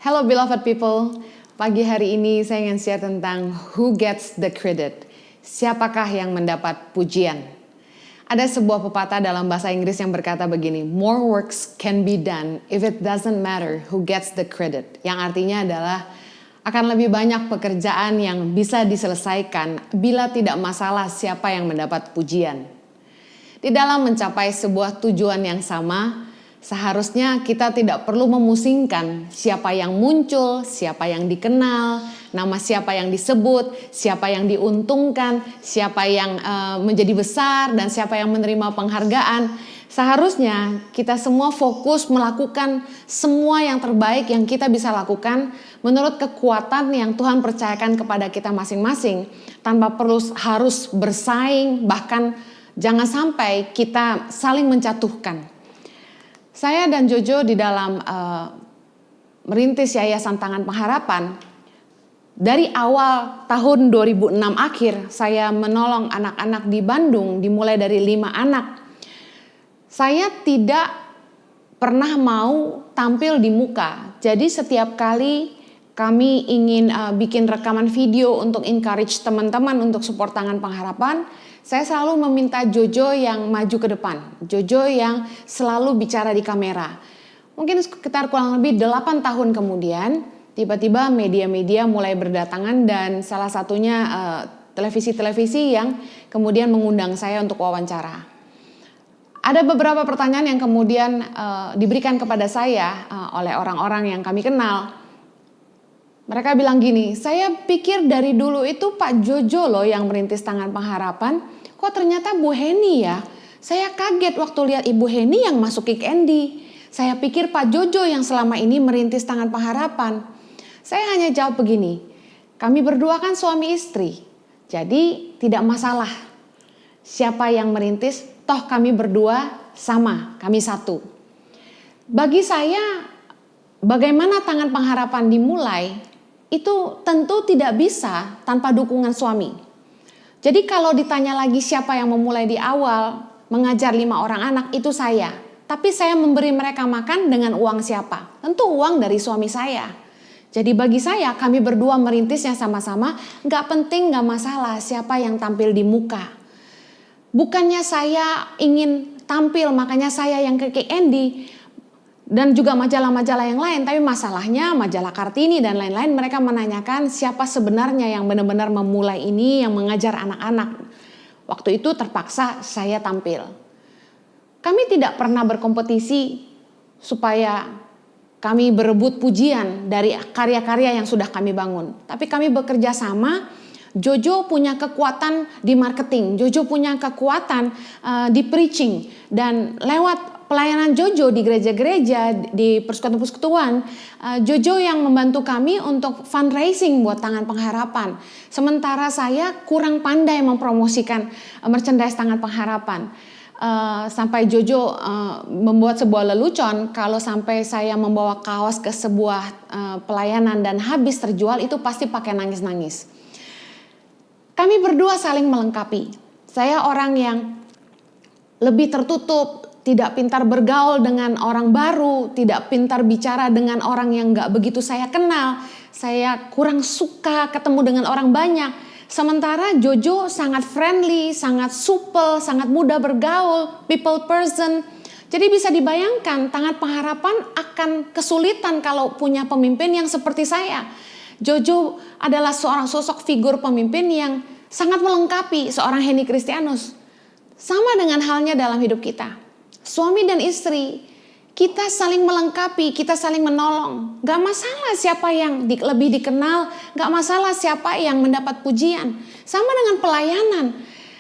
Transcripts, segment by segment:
Hello beloved people, pagi hari ini saya ingin share tentang who gets the credit. Siapakah yang mendapat pujian? Ada sebuah pepatah dalam bahasa Inggris yang berkata begini, more works can be done if it doesn't matter who gets the credit. Yang artinya adalah akan lebih banyak pekerjaan yang bisa diselesaikan bila tidak masalah siapa yang mendapat pujian. Di dalam mencapai sebuah tujuan yang sama, seharusnya kita tidak perlu memusingkan siapa yang muncul, siapa yang dikenal, nama siapa yang disebut, siapa yang diuntungkan, siapa yang menjadi besar, dan siapa yang menerima penghargaan. Seharusnya kita semua fokus melakukan semua yang terbaik yang kita bisa lakukan menurut kekuatan yang Tuhan percayakan kepada kita masing-masing, tanpa perlu harus bersaing, bahkan jangan sampai kita saling menjatuhkan. Saya dan Jojo di dalam merintis Yayasan Tangan Pengharapan, dari awal tahun 2006 akhir saya menolong anak-anak di Bandung dimulai dari 5 anak. Saya tidak pernah mau tampil di muka. Jadi setiap kali kami ingin bikin rekaman video untuk encourage teman-teman untuk support Tangan Pengharapan, saya selalu meminta Jojo yang maju ke depan. Jojo yang selalu bicara di kamera. Mungkin sekitar kurang lebih 8 tahun kemudian, tiba-tiba media-media mulai berdatangan dan salah satunya televisi-televisi yang kemudian mengundang saya untuk wawancara. Ada beberapa pertanyaan yang kemudian diberikan kepada saya oleh orang-orang yang kami kenal. Mereka bilang gini, saya pikir dari dulu itu Pak Jojo loh yang merintis Tangan Pengharapan, kok ternyata Bu Heni ya? Saya kaget waktu lihat Ibu Heni yang masuk Kick Andy. Saya pikir Pak Jojo yang selama ini merintis Tangan Pengharapan. Saya hanya jawab begini, kami berdua kan suami istri, jadi tidak masalah siapa yang merintis, toh kami berdua sama, kami satu. Bagi saya, bagaimana Tangan Pengharapan dimulai, itu tentu tidak bisa tanpa dukungan suami. Jadi kalau ditanya lagi siapa yang memulai di awal, mengajar 5 orang anak, itu saya. Tapi saya memberi mereka makan dengan uang siapa? Tentu uang dari suami saya. Jadi bagi saya, kami berdua merintisnya sama-sama, gak penting, gak masalah siapa yang tampil di muka. Bukannya saya ingin tampil, makanya saya yang ke Kick Andy, dan juga majalah-majalah yang lain, tapi masalahnya majalah Kartini dan lain-lain mereka menanyakan siapa sebenarnya yang benar-benar memulai ini, yang mengajar anak-anak. Waktu itu terpaksa saya tampil. Kami tidak pernah berkompetisi supaya kami berebut pujian dari karya-karya yang sudah kami bangun. Tapi kami bekerja sama. Jojo punya kekuatan di marketing, Jojo punya kekuatan di preaching, dan lewat pelayanan Jojo di gereja-gereja, di persekutuan-persekutuan, Jojo yang membantu kami untuk fundraising buat Tangan Pengharapan. Sementara saya kurang pandai mempromosikan merchandise Tangan Pengharapan. Sampai Jojo membuat sebuah lelucon, kalau sampai saya membawa kaos ke sebuah pelayanan dan habis terjual, itu pasti pakai nangis-nangis. Kami berdua saling melengkapi. Saya orang yang lebih tertutup, tidak pintar bergaul dengan orang baru, tidak pintar bicara dengan orang yang gak begitu saya kenal. Saya kurang suka ketemu dengan orang banyak. Sementara Jojo sangat friendly, sangat supel, sangat mudah bergaul, people person. Jadi bisa dibayangkan Tangan Pengharapan akan kesulitan kalau punya pemimpin yang seperti saya. Jojo adalah seorang sosok figur pemimpin yang sangat melengkapi seorang Heni Kristianus. Sama dengan halnya dalam hidup kita. Suami dan istri, kita saling melengkapi, kita saling menolong. Gak masalah siapa yang lebih dikenal, gak masalah siapa yang mendapat pujian. Sama dengan pelayanan.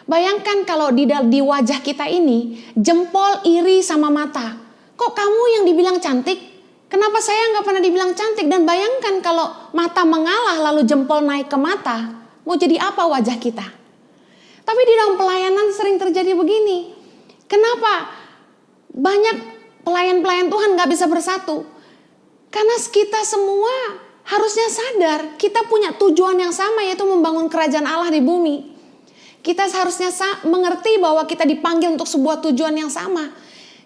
Bayangkan kalau di wajah kita ini, jempol iri sama mata. Kok kamu yang dibilang cantik? Kenapa saya gak pernah dibilang cantik? Dan bayangkan kalau mata mengalah lalu jempol naik ke mata, mau jadi apa wajah kita? Tapi di dalam pelayanan sering terjadi begini. Kenapa banyak pelayan-pelayan Tuhan gak bisa bersatu? Karena kita semua harusnya sadar kita punya tujuan yang sama, yaitu membangun kerajaan Allah di bumi. Kita seharusnya mengerti bahwa kita dipanggil untuk sebuah tujuan yang sama.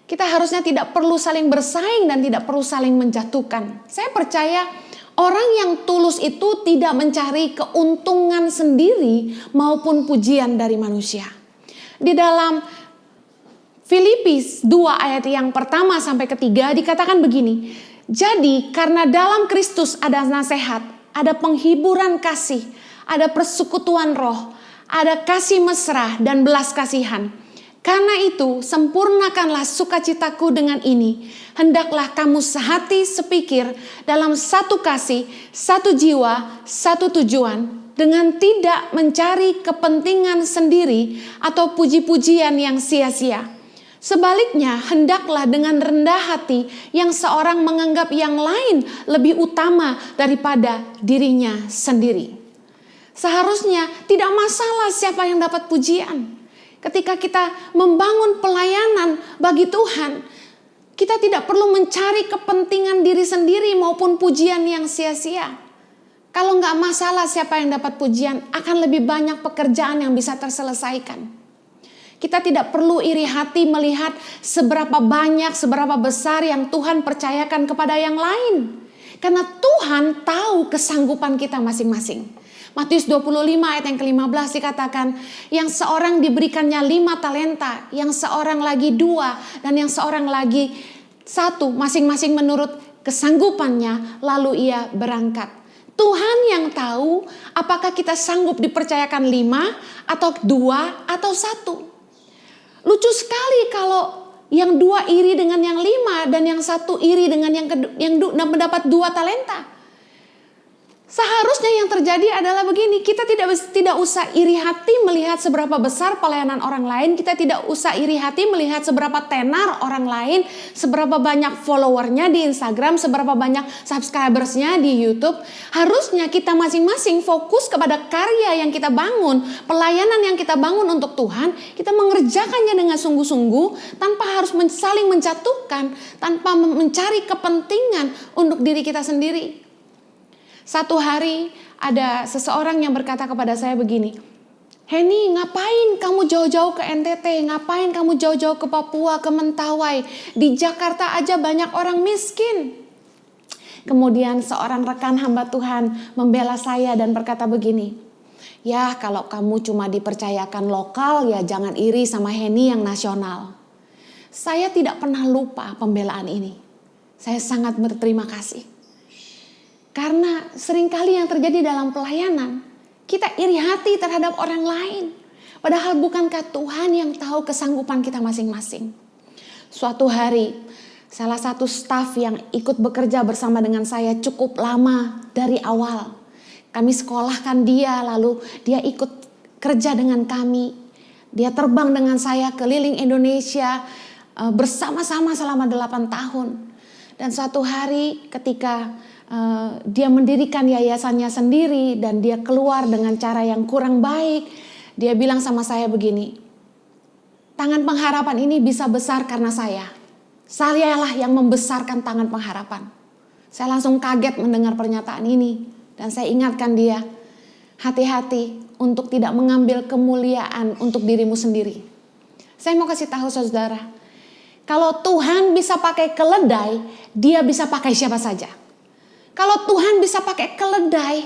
Kita harusnya tidak perlu saling bersaing dan tidak perlu saling menjatuhkan. Saya percaya Orang yang tulus itu tidak mencari keuntungan sendiri maupun pujian dari manusia. Di dalam Filipi 2 ayat yang pertama sampai ketiga dikatakan begini. Jadi karena dalam Kristus ada nasihat, ada penghiburan kasih, ada persekutuan roh, ada kasih mesra dan belas kasihan. Karena itu sempurnakanlah sukacitaku dengan ini. Hendaklah kamu sehati sepikir dalam satu kasih, satu jiwa, satu tujuan. Dengan tidak mencari kepentingan sendiri atau puji-pujian yang sia-sia. Sebaliknya hendaklah dengan rendah hati yang seorang menganggap yang lain lebih utama daripada dirinya sendiri. Seharusnya tidak masalah siapa yang dapat pujian. Ketika kita membangun pelayanan bagi Tuhan, kita tidak perlu mencari kepentingan diri sendiri maupun pujian yang sia-sia. Kalau nggak masalah siapa yang dapat pujian, akan lebih banyak pekerjaan yang bisa terselesaikan. Kita tidak perlu iri hati melihat seberapa banyak, seberapa besar yang Tuhan percayakan kepada yang lain. Karena Tuhan tahu kesanggupan kita masing-masing. Matius 25 ayat yang ke-15 dikatakan, yang seorang diberikannya 5 talenta, yang seorang lagi 2, dan yang seorang lagi 1, masing-masing menurut kesanggupannya, lalu ia berangkat. Tuhan yang tahu apakah kita sanggup dipercayakan 5, atau 2, atau 1. Lucu sekali kalau yang 2 iri dengan yang 5, dan yang 1 iri dengan yang mendapat 2 talenta. Seharusnya yang terjadi adalah begini, kita tidak usah iri hati melihat seberapa besar pelayanan orang lain, kita tidak usah iri hati melihat seberapa tenar orang lain, seberapa banyak followernya di Instagram, seberapa banyak subscribersnya di YouTube. Harusnya kita masing-masing fokus kepada karya yang kita bangun, pelayanan yang kita bangun untuk Tuhan, kita mengerjakannya dengan sungguh-sungguh, tanpa harus saling menjatuhkan, tanpa mencari kepentingan untuk diri kita sendiri. Satu hari ada seseorang yang berkata kepada saya begini, Henny, ngapain kamu jauh-jauh ke NTT? Ngapain kamu jauh-jauh ke Papua, ke Mentawai? Di Jakarta aja banyak orang miskin. Kemudian seorang rekan hamba Tuhan membela saya dan berkata begini, ya kalau kamu cuma dipercayakan lokal ya jangan iri sama Henny yang nasional. Saya tidak pernah lupa pembelaan ini. Saya sangat berterima kasih. Karena seringkali yang terjadi dalam pelayanan, kita iri hati terhadap orang lain. Padahal bukankah Tuhan yang tahu kesanggupan kita masing-masing. Suatu hari, salah satu staf yang ikut bekerja bersama dengan saya cukup lama dari awal. Kami sekolahkan dia, lalu dia ikut kerja dengan kami. Dia terbang dengan saya keliling Indonesia bersama-sama selama 8 tahun. Dan suatu hari ketika dia mendirikan yayasannya sendiri dan dia keluar dengan cara yang kurang baik. Dia bilang sama saya begini, tangan pengharapan ini bisa besar karena saya. Sayalah yang membesarkan tangan pengharapan. Saya langsung kaget mendengar pernyataan ini. Dan saya ingatkan dia, hati-hati untuk tidak mengambil kemuliaan untuk dirimu sendiri. Saya mau kasih tahu saudara, kalau Tuhan bisa pakai keledai, dia bisa pakai siapa saja. Kalau Tuhan bisa pakai keledai,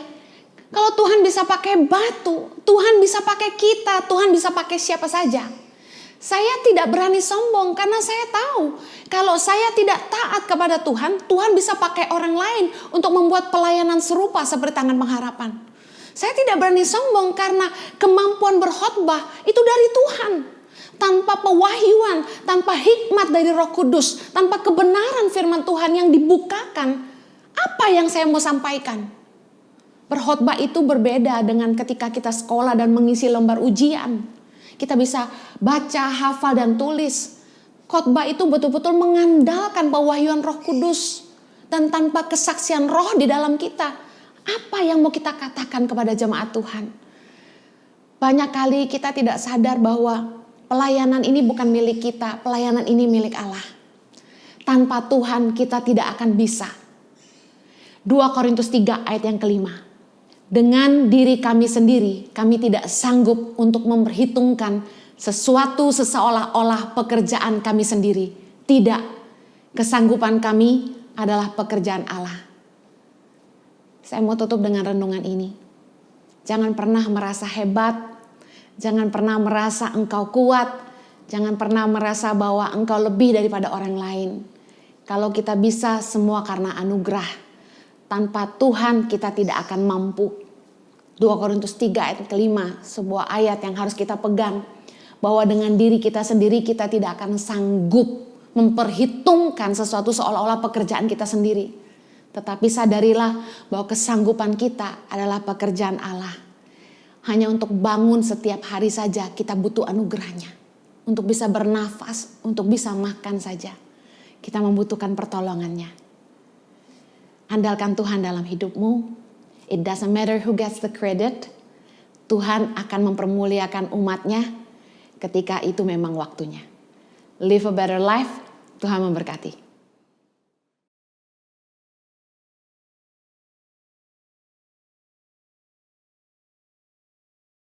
kalau Tuhan bisa pakai batu, Tuhan bisa pakai kita, Tuhan bisa pakai siapa saja. Saya tidak berani sombong karena saya tahu kalau saya tidak taat kepada Tuhan, Tuhan bisa pakai orang lain untuk membuat pelayanan serupa seperti tangan pengharapan. Saya tidak berani sombong karena kemampuan berkhotbah itu dari Tuhan. Tanpa pewahyuan, tanpa hikmat dari Roh Kudus, tanpa kebenaran firman Tuhan yang dibukakan, apa yang saya mau sampaikan? Berkhotbah itu berbeda dengan ketika kita sekolah dan mengisi lembar ujian. Kita bisa baca, hafal, dan tulis. Khotbah itu betul-betul mengandalkan pewahyuan Roh Kudus. Dan tanpa kesaksian Roh di dalam kita, apa yang mau kita katakan kepada jemaat Tuhan? Banyak kali kita tidak sadar bahwa pelayanan ini bukan milik kita, pelayanan ini milik Allah. Tanpa Tuhan kita tidak akan bisa. 2 Korintus 3 ayat yang ke-5. Dengan diri kami sendiri, kami tidak sanggup untuk memperhitungkan sesuatu seolah-olah pekerjaan kami sendiri. Tidak, kesanggupan kami adalah pekerjaan Allah. Saya mau tutup dengan renungan ini. Jangan pernah merasa hebat, jangan pernah merasa engkau kuat, jangan pernah merasa bahwa engkau lebih daripada orang lain. Kalau kita bisa, semua karena anugerah. Tanpa Tuhan kita tidak akan mampu. 2 Korintus 3 ayat ke-5, sebuah ayat yang harus kita pegang. Bahwa dengan diri kita sendiri kita tidak akan sanggup memperhitungkan sesuatu seolah-olah pekerjaan kita sendiri. Tetapi sadarilah bahwa kesanggupan kita adalah pekerjaan Allah. Hanya untuk bangun setiap hari saja kita butuh anugerahnya. Untuk bisa bernafas, untuk bisa makan saja. Kita membutuhkan pertolongannya. Andalkan Tuhan dalam hidupmu. It doesn't matter who gets the credit. Tuhan akan mempermuliakan umatnya ketika itu memang waktunya. Live a better life. Tuhan memberkati.